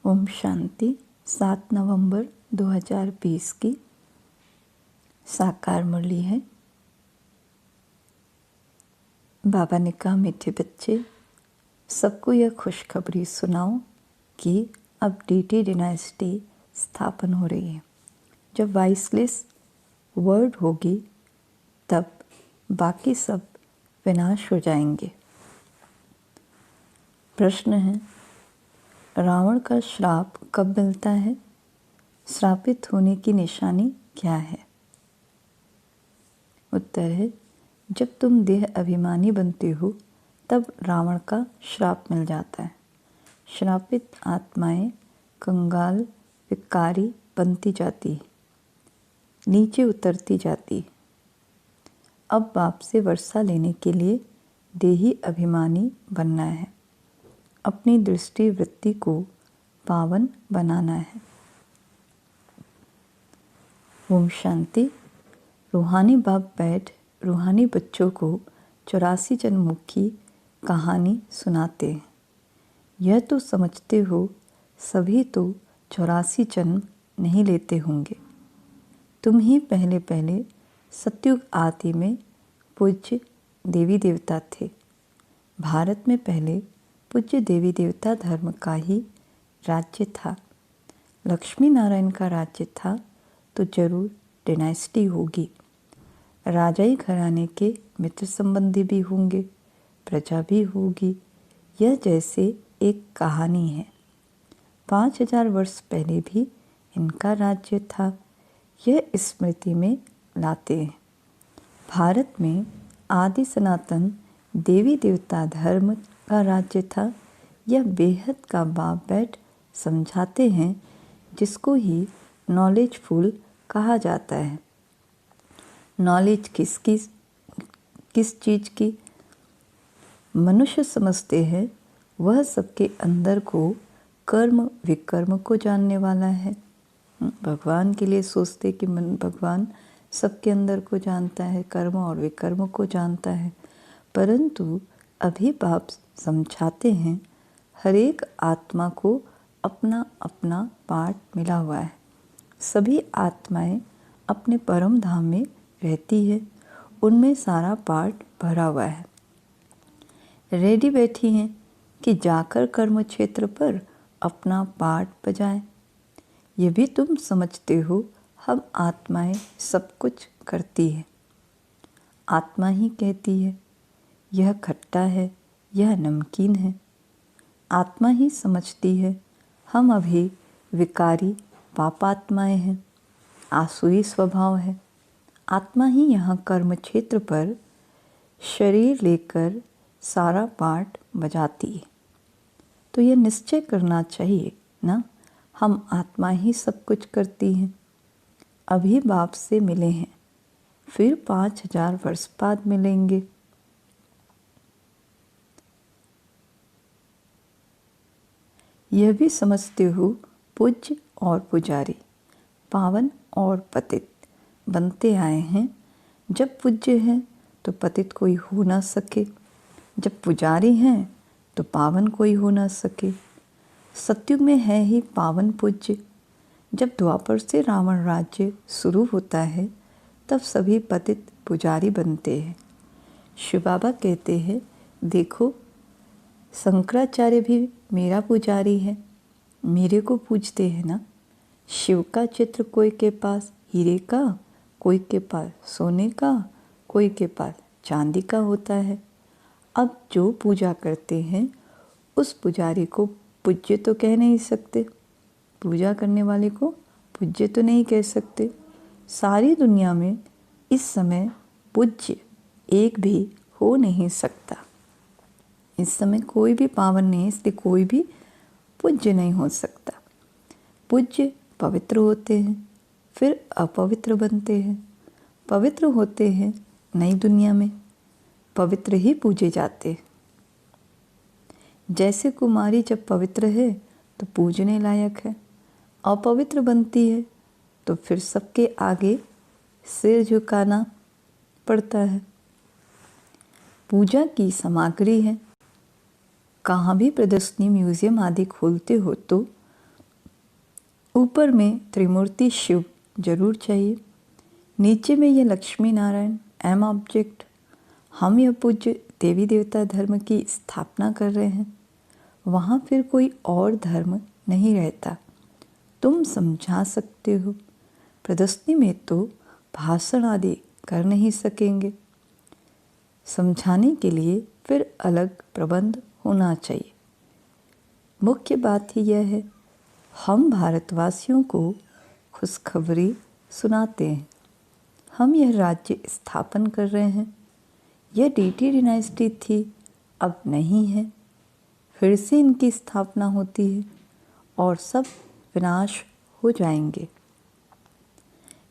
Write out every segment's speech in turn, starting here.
ओम शांति। 7 नवंबर 2020 की साकार मुरली है। बाबा ने कहा, मीठे बच्चे, सबको यह खुशखबरी सुनाओ कि अब डीटी डिनाइस्टी स्थापन हो रही है। जब वाइसलेस वर्ड होगी तब बाकी सब विनाश हो जाएंगे। प्रश्न है, रावण का श्राप कब मिलता है? श्रापित होने की निशानी क्या है? उत्तर है, जब तुम देह अभिमानी बनते हो तब रावण का श्राप मिल जाता है। श्रापित आत्माएं कंगाल विकारी बनती जाती, नीचे उतरती जाती। अब बाप से वर्षा लेने के लिए देही अभिमानी बनना है, अपनी दृष्टि वृत्ति को पावन बनाना है। ओम शांति। रूहानी बाप बैठ रूहानी बच्चों को 84 जन्मों की कहानी सुनाते हैं। यह तो समझते हो सभी तो 84 जन्म नहीं लेते होंगे। तुम ही पहले पहले सतयुग आदि में पूज्य देवी देवता थे। भारत में पहले पूज्य देवी देवता धर्म का ही राज्य था। लक्ष्मी नारायण का राज्य था तो जरूर डिनाइस्टी होगी। राजाई घराने के मित्र संबंधी भी होंगे, प्रजा भी होगी। यह जैसे एक कहानी है। 5000 वर्ष पहले भी इनका राज्य था। यह स्मृति में लाते हैं। भारत में आदि सनातन देवी देवता धर्म का राज्य था। यह बेहद का बाप बैठ समझाते हैं, जिसको ही नॉलेजफुल कहा जाता है। नॉलेज किस चीज़ की मनुष्य समझते हैं, वह सबके अंदर को कर्म विकर्म को जानने वाला है। भगवान के लिए सोचते कि भगवान सबके अंदर को जानता है, कर्म और विकर्म को जानता है। परंतु अभी बाप समझाते हैं, हर एक आत्मा को अपना अपना पार्ट मिला हुआ है। सभी आत्माएं अपने परम धाम में रहती है, उनमें सारा पार्ट भरा हुआ है। रेडी बैठी हैं कि जाकर कर्म क्षेत्र पर अपना पार्ट बजाएं। ये भी तुम समझते हो, हम आत्माएं सब कुछ करती है। आत्मा ही कहती है यह खट्टा है, यह नमकीन है। आत्मा ही समझती है हम अभी विकारी पापात्माएं हैं, आसुरी स्वभाव है। आत्मा ही यहाँ कर्म क्षेत्र पर शरीर लेकर सारा पार्ट बजाती है। तो यह निश्चय करना चाहिए ना, हम आत्मा ही सब कुछ करती हैं। अभी बाप से मिले हैं, फिर 5000 वर्ष बाद मिलेंगे। यह भी समझते हो पूज्य और पुजारी पावन और पतित बनते आए हैं। जब पूज्य हैं तो पतित कोई हो ना सके, जब पुजारी हैं तो पावन कोई हो ना सके। सतयुग में है ही पावन पूज्य। जब द्वापर से रावण राज्य शुरू होता है तब सभी पतित पुजारी बनते हैं। शिव बाबा कहते हैं, देखो शंकराचार्य भी मेरा पुजारी है, मेरे को पूजते हैं ना। शिव का चित्र कोई के पास हीरे का, कोई के पास सोने का, कोई के पास चांदी का होता है। अब जो पूजा करते हैं उस पुजारी को पूज्य तो कह नहीं सकते, पूजा करने वाले को पूज्य तो नहीं कह सकते। सारी दुनिया में इस समय पूज्य एक भी हो नहीं सकता। इस समय कोई भी पावन नहीं, इसलिए कोई भी पूज्य नहीं हो सकता। पूज्य पवित्र होते हैं, फिर अपवित्र बनते हैं। पवित्र होते हैं नई दुनिया में, पवित्र ही पूजे जाते हैं। जैसे कुमारी जब पवित्र है तो पूजने लायक है, अपवित्र बनती है तो फिर सबके आगे सिर झुकाना पड़ता है। पूजा की सामग्री है। कहाँ भी प्रदर्शनी म्यूजियम आदि खोलते हो तो ऊपर में त्रिमूर्ति शिव जरूर चाहिए, नीचे में ये लक्ष्मी नारायण एम ऑब्जेक्ट। हम यह पूज्य देवी देवता धर्म की स्थापना कर रहे हैं, वहाँ फिर कोई और धर्म नहीं रहता। तुम समझा सकते हो, प्रदर्शनी में तो भाषण आदि कर नहीं सकेंगे, समझाने के लिए फिर अलग प्रबंध होना चाहिए। मुख्य बात ही यह है, हम भारतवासियों को खुशखबरी सुनाते हैं। हम यह राज्य स्थापन कर रहे हैं। यह डीटी डिनाइस्टी थी, अब नहीं है, फिर से इनकी स्थापना होती है और सब विनाश हो जाएंगे।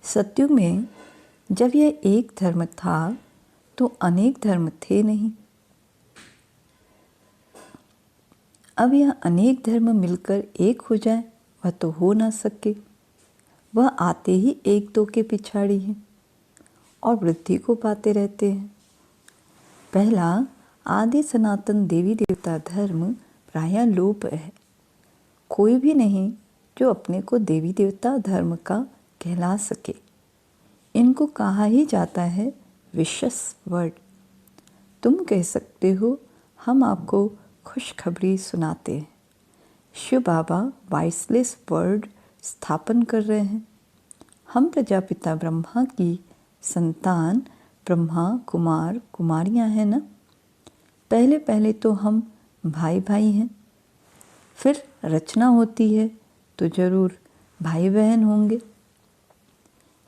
सत्युग में जब यह एक धर्म था तो अनेक धर्म थे नहीं। अब यह अनेक धर्म मिलकर एक हो जाए, वह तो हो ना सके। वह आते ही एक दो के पिछाड़ी हैं और वृद्धि को पाते रहते हैं। पहला आदि सनातन देवी देवता धर्म प्रायः लोप है। कोई भी नहीं जो अपने को देवी देवता धर्म का कहला सके। इनको कहा ही जाता है विशेष वर्ड। तुम कह सकते हो हम आपको खुशखबरी सुनाते हैं। शिव बाबा वॉइसलेस वर्ड स्थापन कर रहे हैं। हम प्रजापिता ब्रह्मा की संतान ब्रह्मा कुमार कुमारियां हैं ना। पहले पहले तो हम भाई भाई हैं, फिर रचना होती है तो जरूर भाई बहन होंगे।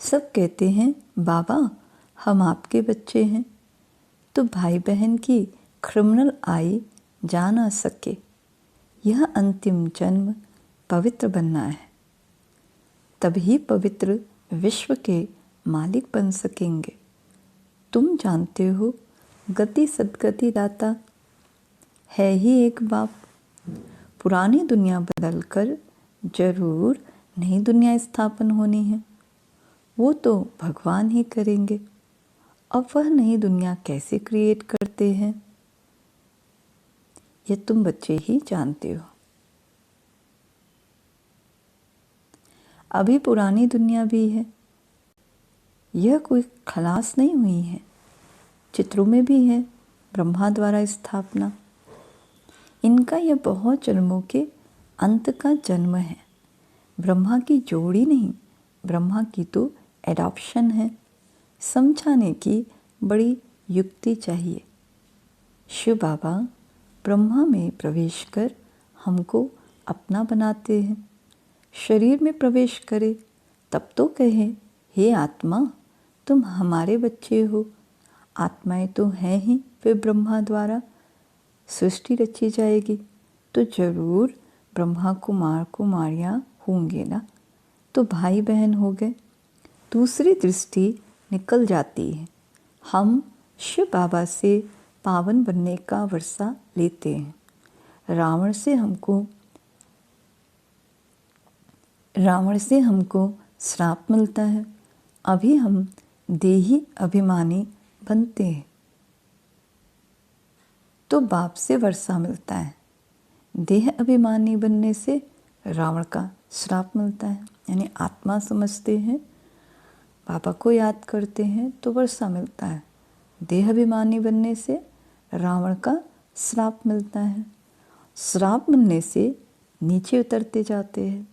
सब कहते हैं बाबा हम आपके बच्चे हैं, तो भाई बहन की क्रिमिनल आई जा ना सके। यह अंतिम जन्म पवित्र बनना है, तभी पवित्र विश्व के मालिक बन सकेंगे। तुम जानते हो गति सद्गति दाता है ही एक बाप। पुरानी दुनिया बदलकर जरूर नई दुनिया स्थापन होनी है, वो तो भगवान ही करेंगे। अब वह नई दुनिया कैसे क्रिएट करते हैं ये तुम बच्चे ही जानते हो। अभी पुरानी दुनिया भी है, यह कोई खलास नहीं हुई है। चित्रों में भी है ब्रह्मा द्वारा स्थापना। इनका यह बहुत जन्मों के अंत का जन्म है। ब्रह्मा की जोड़ी नहीं, ब्रह्मा की तो एडॉप्शन है। समझाने की बड़ी युक्ति चाहिए। शिव बाबा ब्रह्मा में प्रवेश कर हमको अपना बनाते हैं। शरीर में प्रवेश करे तब तो कहे हे आत्मा तुम हमारे बच्चे हो। आत्माएं तो हैं ही, फिर ब्रह्मा द्वारा सृष्टि रची जाएगी तो जरूर ब्रह्मा कुमार कुमारियाँ होंगे ना, तो भाई बहन हो गए। दूसरी दृष्टि निकल जाती है। हम शिव बाबा से पावन बनने का वर्षा लेते हैं। रावण से हमको श्राप मिलता है। अभी हम देही अभिमानी बनते हैं तो बाप से वर्षा मिलता है। देह अभिमानी बनने से रावण का श्राप मिलता है। यानी आत्मा समझते हैं, बाबा को याद करते हैं तो वर्षा मिलता है। देह अभिमानी बनने से रावण का श्राप मिलता है। श्राप मिलने से नीचे उतरते जाते हैं।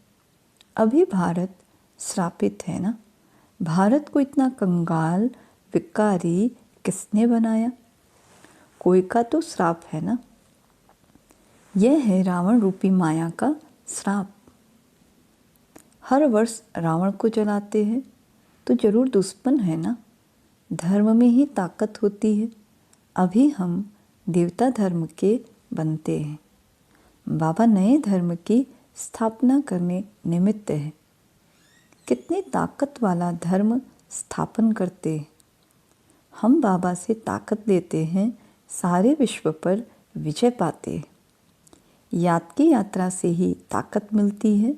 अभी भारत श्रापित है ना। भारत को इतना कंगाल विकारी किसने बनाया? कोई का तो श्राप है ना। यह है रावण रूपी माया का श्राप। हर वर्ष रावण को जलाते हैं तो जरूर दुश्मन है ना। धर्म में ही ताकत होती है। अभी हम देवता धर्म के बनते हैं। बाबा नए धर्म की स्थापना करने निमित्त है। कितनी ताकत वाला धर्म स्थापन करते हैं। हम बाबा से ताकत लेते हैं, सारे विश्व पर विजय पाते हैं। याद की यात्रा से ही ताकत मिलती है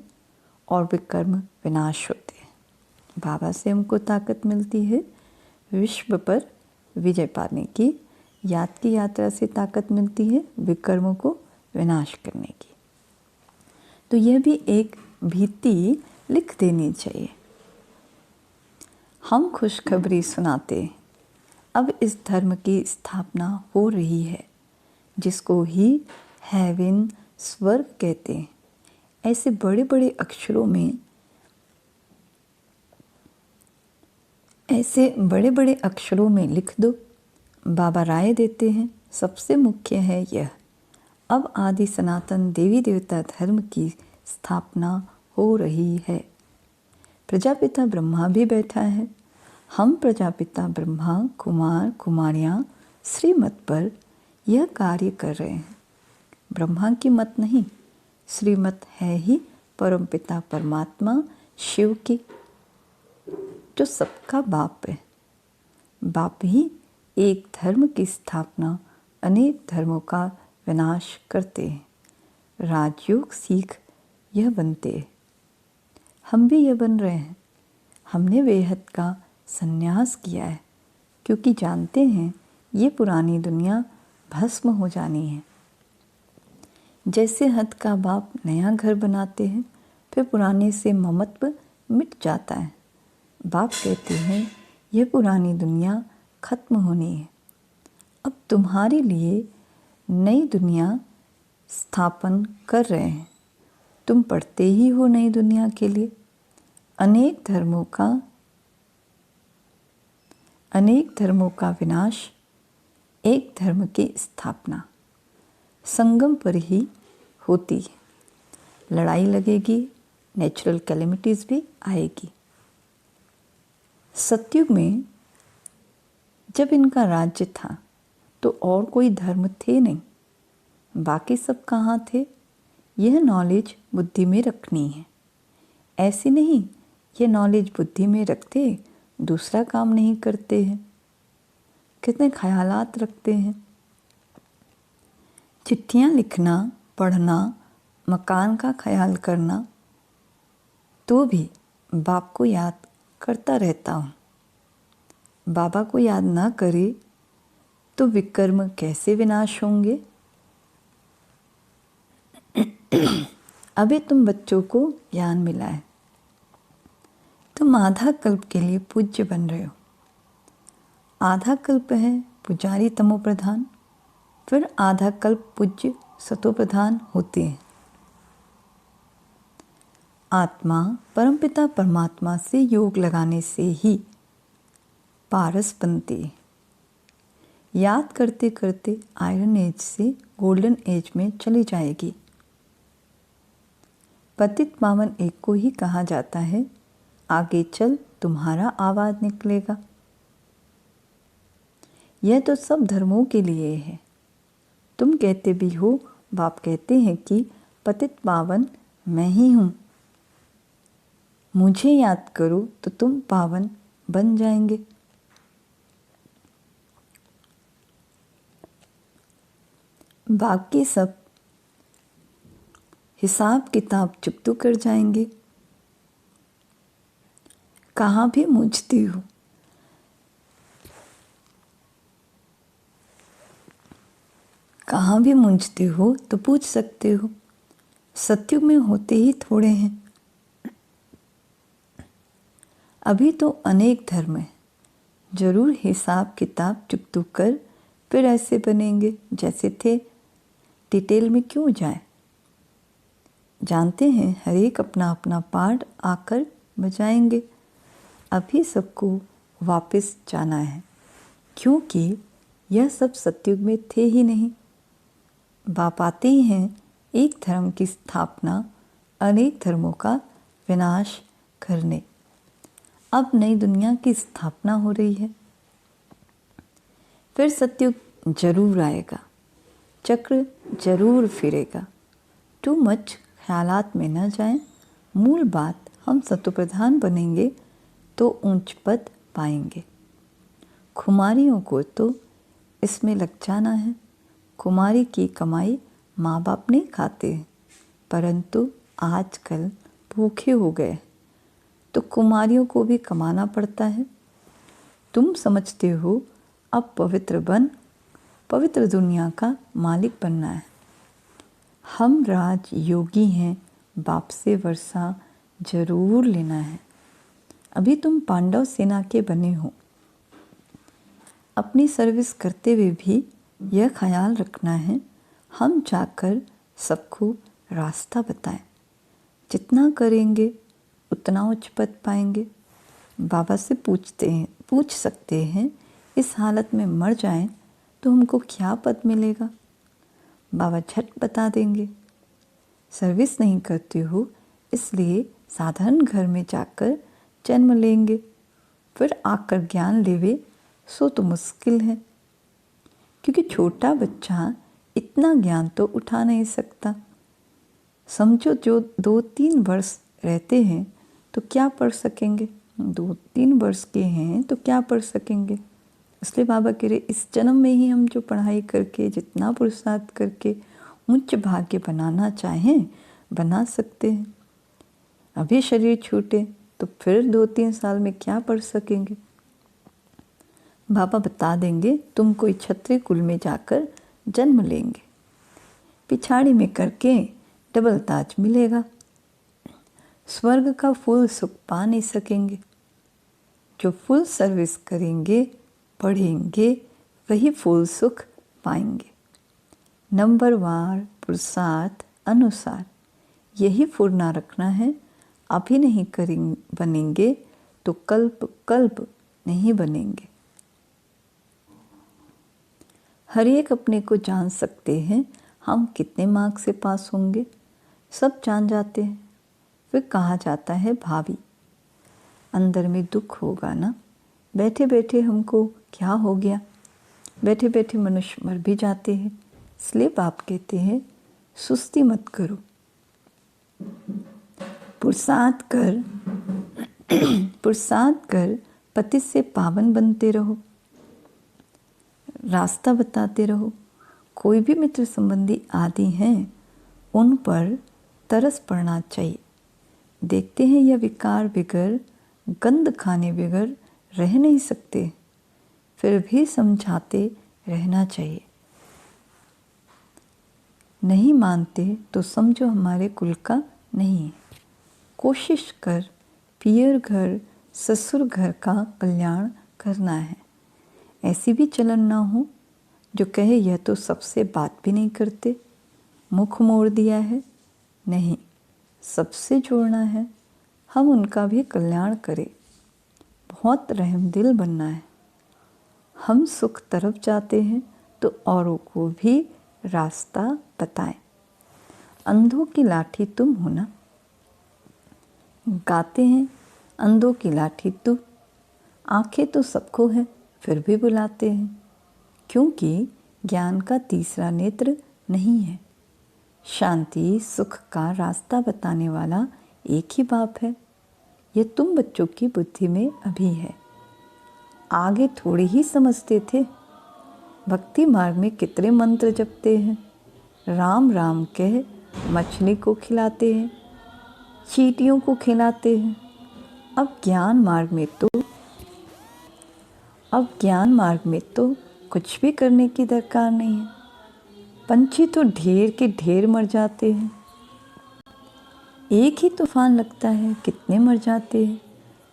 और विकर्म विनाश होते हैं। बाबा से हमको ताकत मिलती है विश्व पर विजय पाने की। याद की यात्रा से ताकत मिलती है विकर्मों को विनाश करने की। तो यह भी एक भीति लिख देनी चाहिए। हम खुशखबरी सुनाते, अब इस धर्म की स्थापना हो रही है, जिसको ही हेवन, स्वर्ग कहते हैं। ऐसे बड़े बड़े अक्षरों में लिख दो। बाबा राय देते हैं, सबसे मुख्य है यह, अब आदि सनातन देवी देवता धर्म की स्थापना हो रही है। प्रजापिता ब्रह्मा भी बैठा है। हम प्रजापिता ब्रह्मा, कुमार कुमारियाँ श्रीमत पर यह कार्य कर रहे हैं। ब्रह्मा की मत नहीं, श्रीमत है ही परमपिता परमात्मा शिव की, जो सबका बाप है। बाप ही एक धर्म की स्थापना, अनेक धर्मों का विनाश करते हैं। राजयोग सीख यह बनते हैं। हम भी यह बन रहे हैं। हमने बेहद का संन्यास किया है, क्योंकि जानते हैं ये पुरानी दुनिया भस्म हो जानी है। जैसे हद का बाप नया घर बनाते हैं, फिर पुराने से ममत्व मिट जाता है। बाप कहते हैं यह पुरानी दुनिया खत्म होनी है। अब तुम्हारे लिए नई दुनिया स्थापन कर रहे हैं। तुम पढ़ते ही हो नई दुनिया के लिए। अनेक धर्मों का विनाश, एक धर्म की स्थापना संगम पर ही होती है। लड़ाई लगेगी, नेचुरल कैलेमिटीज़ भी आएगी। सतयुग में जब इनका राज्य था तो और कोई धर्म थे नहीं। बाकी सब कहाँ थे? यह नॉलेज बुद्धि में रखनी है। ऐसे नहीं यह नॉलेज बुद्धि में रखते दूसरा काम नहीं करते हैं। कितने ख्यालात रखते हैं। चिट्ठियाँ लिखना, पढ़ना, मकान का ख्याल करना, तो भी बाप को याद करता रहता हूँ। बाबा को याद ना करे तो विकर्म कैसे विनाश होंगे? अभी तुम बच्चों को ज्ञान मिला है। तुम आधा कल्प के लिए पूज्य बन रहे हो। आधा कल्प है पुजारी तमो प्रधान, फिर आधा कल्प पूज्य सतो प्रधान होते हैं। आत्मा परमपिता परमात्मा से योग लगाने से ही पारस बनती है। याद करते करते आयरन एज से गोल्डन एज में चली जाएगी। पतित पावन एक को ही कहा जाता है, आगे चल तुम्हारा आवाज निकलेगा। यह तो सब धर्मों के लिए है। तुम कहते भी हो, बाप कहते हैं कि पतित पावन मैं ही हूँ। मुझे याद करो तो तुम पावन बन जाएंगे। बाकी सब हिसाब किताब चुप कर जाएंगे। कहाँ भी मुझती हो, कहाँ भी मुझते हो तो पूछ सकते हो। सतयुग में होते ही थोड़े हैं। अभी तो अनेक धर्म हैं। जरूर हिसाब किताब चुप कर फिर ऐसे बनेंगे जैसे थे। डिटेल में क्यों जाए? जानते हैं हर एक अपना अपना पार्ट आकर बजाएंगे। अभी सबको वापस जाना है, क्योंकि यह सब सतयुग में थे ही नहीं। बाप आते ही हैं एक धर्म की स्थापना, अनेक धर्मों का विनाश करने। अब नई दुनिया की स्थापना हो रही है। फिर सतयुग जरूर आएगा, चक्र जरूर फिरेगा। टू मच ख्यालात में न जाएं। मूल बात, हम सतोप्रधान बनेंगे तो ऊंच पद पाएंगे। खुमारियों को तो इसमें लग जाना है। कुमारी की कमाई माँ बाप नहीं खाते, परंतु आजकल भूखे हो गए तो कुमारियों को भी कमाना पड़ता है। तुम समझते हो अब पवित्र दुनिया का मालिक बनना है। हम राज योगी हैं, बाप से वर्षा जरूर लेना है। अभी तुम पांडव सेना के बने हो। अपनी सर्विस करते हुए भी यह ख्याल रखना है हम जाकर सबको रास्ता बताएं। जितना करेंगे उतना उच्च पद पाएंगे। बाबा से पूछ सकते हैं, इस हालत में मर जाएं तो हमको क्या पद मिलेगा? बाबा झट बता देंगे। सर्विस नहीं करते हो इसलिए साधारण घर में जाकर जन्म लेंगे, फिर आकर ज्ञान लेवे सो तो मुश्किल है, क्योंकि छोटा बच्चा इतना ज्ञान तो उठा नहीं सकता। समझो जो 2-3 वर्ष रहते हैं तो क्या पढ़ सकेंगे? 2-3 वर्ष के हैं तो क्या पढ़ सकेंगे? इसलिए बाबा कह रहे इस जन्म में ही हम जो पढ़ाई करके जितना पुरुषार्थ करके उच्च भाग्य बनाना चाहें बना सकते हैं। अभी शरीर छूटे तो फिर 2-3 साल में क्या पढ़ सकेंगे? बाबा बता देंगे तुम कोई क्षत्रिय कुल में जाकर जन्म लेंगे, पिछाड़ी में करके डबल ताज मिलेगा। स्वर्ग का फुल सुख पा नहीं सकेंगे। जो फुल सर्विस करेंगे पढ़ेंगे वही फुल सुख पाएंगे। नंबरवार पुरुषार्थ अनुसार यही फुरना रखना है। अभी नहीं बनेंगे तो कल्प कल्प नहीं बनेंगे। हर एक अपने को जान सकते हैं हम कितने मार्क्स से पास होंगे, सब जान जाते हैं। फिर कहा जाता है भाभी। अंदर में दुख होगा ना, बैठे बैठे हमको क्या हो गया। बैठे बैठे मनुष्य मर भी जाते हैं। इसलिए बाप कहते हैं सुस्ती मत करो, पुरुषार्थ कर पति से पावन बनते रहो, रास्ता बताते रहो। कोई भी मित्र संबंधी आदि हैं उन पर तरस पड़ना चाहिए। देखते हैं यह विकार बिगर गंध खाने बिगर रह नहीं सकते, फिर भी समझाते रहना चाहिए। नहीं मानते तो समझो हमारे कुल का नहीं है। कोशिश कर पियर घर ससुर घर का कल्याण करना है। ऐसी भी चलन ना हो जो कहे यह तो सबसे बात भी नहीं करते, मुख मोड़ दिया है। नहीं, सबसे जोड़ना है, हम उनका भी कल्याण करें। बहुत रहमदिल बनना है। हम सुख तरफ जाते हैं तो औरों को भी रास्ता बताएं। अंधों की लाठी तुम हो ना। गाते हैं अंधों की लाठी तू। आंखें तो सबको है फिर भी बुलाते हैं, क्योंकि ज्ञान का तीसरा नेत्र नहीं है। शांति सुख का रास्ता बताने वाला एक ही बाप है। यह तुम बच्चों की बुद्धि में अभी है, आगे थोड़ी ही समझते थे। भक्ति मार्ग में कितने मंत्र जपते हैं, राम राम कह मछली को खिलाते हैं, चींटियों को खिलाते हैं। अब ज्ञान मार्ग में तो कुछ भी करने की दरकार नहीं है। पंछी तो ढेर के ढेर मर जाते हैं। एक ही तूफान लगता है कितने मर जाते हैं।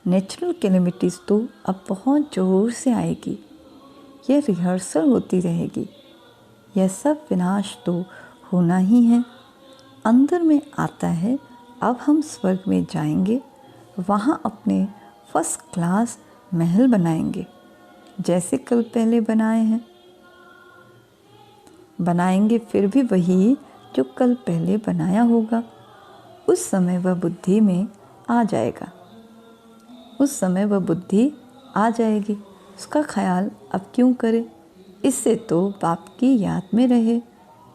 नेचुरल कैलेमिटीज़ तो अब बहुत ज़ोर से आएगी। यह रिहर्सल होती रहेगी। यह सब विनाश तो होना ही है। अंदर में आता है अब हम स्वर्ग में जाएंगे, वहाँ अपने फर्स्ट क्लास महल बनाएंगे जैसे कल पहले बनाए हैं। बनाएंगे फिर भी वही जो कल पहले बनाया होगा। उस समय वह बुद्धि में आ जाएगा। आ जाएगी। उसका ख्याल अब क्यों करे। इससे तो बाप की याद में रहे।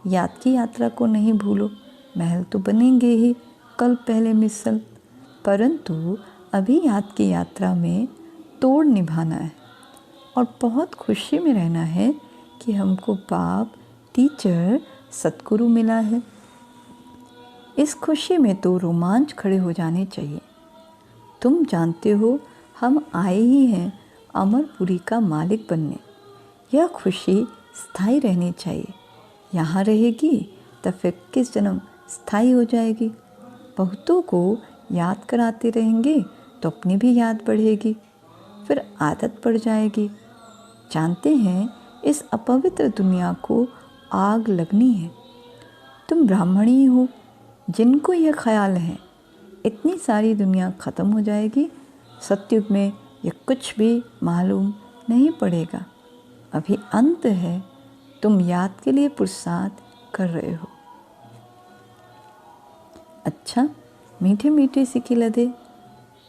याद की यात्रा को नहीं भूलो। महल तो बनेंगे ही कल पहले मिसल, परंतु अभी याद की यात्रा में तोड़ निभाना है और बहुत खुशी में रहना है कि हमको बाप टीचर सतगुरु मिला है। इस खुशी में तो रोमांच खड़े हो जाने चाहिए। तुम जानते हो हम आए ही हैं अमरपुरी का मालिक बनने। यह खुशी स्थायी रहनी चाहिए। यहाँ रहेगी तो फिर किस जन्म स्थायी हो जाएगी। बहुतों को याद कराते रहेंगे तो अपनी भी याद बढ़ेगी, फिर आदत पड़ जाएगी। जानते हैं, इस अपवित्र दुनिया को आग लगनी है। तुम ब्राह्मणी हो जिनको यह ख्याल है इतनी सारी दुनिया ख़त्म हो जाएगी, सतयुग में यह कुछ भी मालूम नहीं पड़ेगा। अभी अंत है, तुम याद के लिए पुरुषार्थ कर रहे हो। अच्छा, मीठे मीठे सिक्के लदे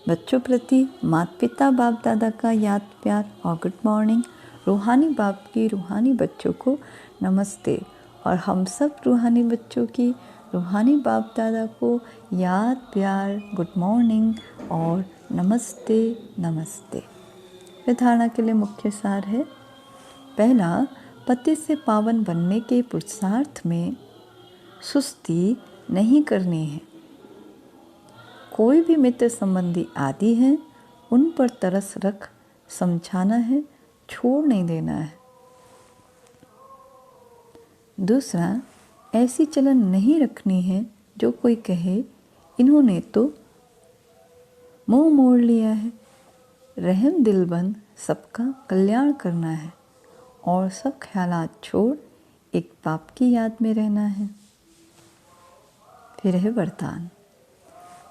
बच्चों प्रति माता पिता बाप दादा का याद प्यार और गुड मॉर्निंग। रूहानी बाप की रूहानी बच्चों को नमस्ते, और हम सब रूहानी बच्चों की रूहानी बाप दादा को याद प्यार गुड मॉर्निंग और नमस्ते नमस्ते। धारणा के लिए मुख्य सार है, पहला, पति से पावन बनने के पुरुषार्थ में सुस्ती नहीं करनी है। कोई भी मित्र संबंधी आदि हैं, उन पर तरस रख समझाना है, छोड़ नहीं देना है। दूसरा, ऐसी चलन नहीं रखनी है जो कोई कहे इन्होंने तो मुंह मोड़ लिया है। रहम दिलबंद सबका कल्याण करना है और सब ख्यालात छोड़ एक बाप की याद में रहना है। फिर है वरदान,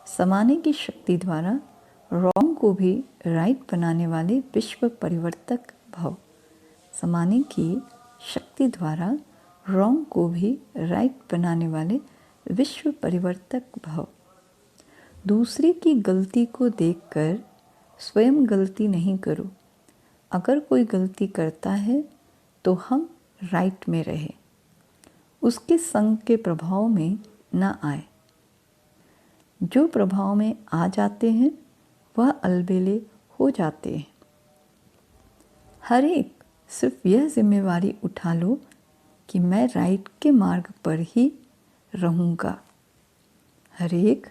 समाने की शक्ति द्वारा रॉन्ग को भी राइट बनाने वाले विश्व परिवर्तक भव। समाने की शक्ति द्वारा रॉन्ग को भी राइट बनाने वाले विश्व परिवर्तक भव। दूसरे की गलती को देखकर स्वयं गलती नहीं करो। अगर कोई गलती करता है तो हम राइट में रहे, उसके संग के प्रभाव में न आए। जो प्रभाव में आ जाते हैं वह अलबेले हो जाते हैं। हर एक सिर्फ यह जिम्मेवारी उठा लो कि मैं राइट के मार्ग पर ही रहूँगा। हर एक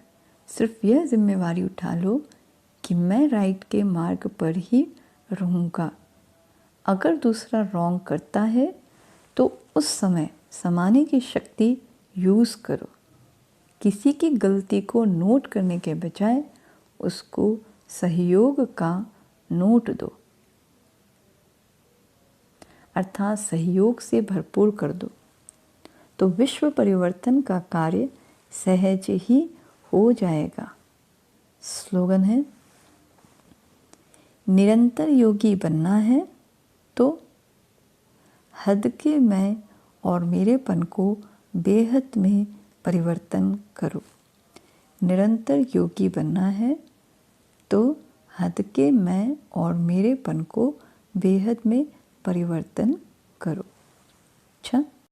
सिर्फ यह जिम्मेवारी उठा लो कि मैं राइट के मार्ग पर ही रहूँगा। अगर दूसरा रॉन्ग करता है तो उस समय समाने की शक्ति यूज़ करो। किसी की गलती को नोट करने के बजाय उसको सहयोग का नोट दो, अर्थात सहयोग से भरपूर कर दो, तो विश्व परिवर्तन का कार्य सहज ही हो जाएगा। स्लोगन है, निरंतर योगी बनना है तो हद के मैं और मेरेपन को बेहद में परिवर्तन करो। निरंतर योगी बनना है तो हद के मैं और मेरेपन को बेहद में परिवर्तन करो। अच्छा।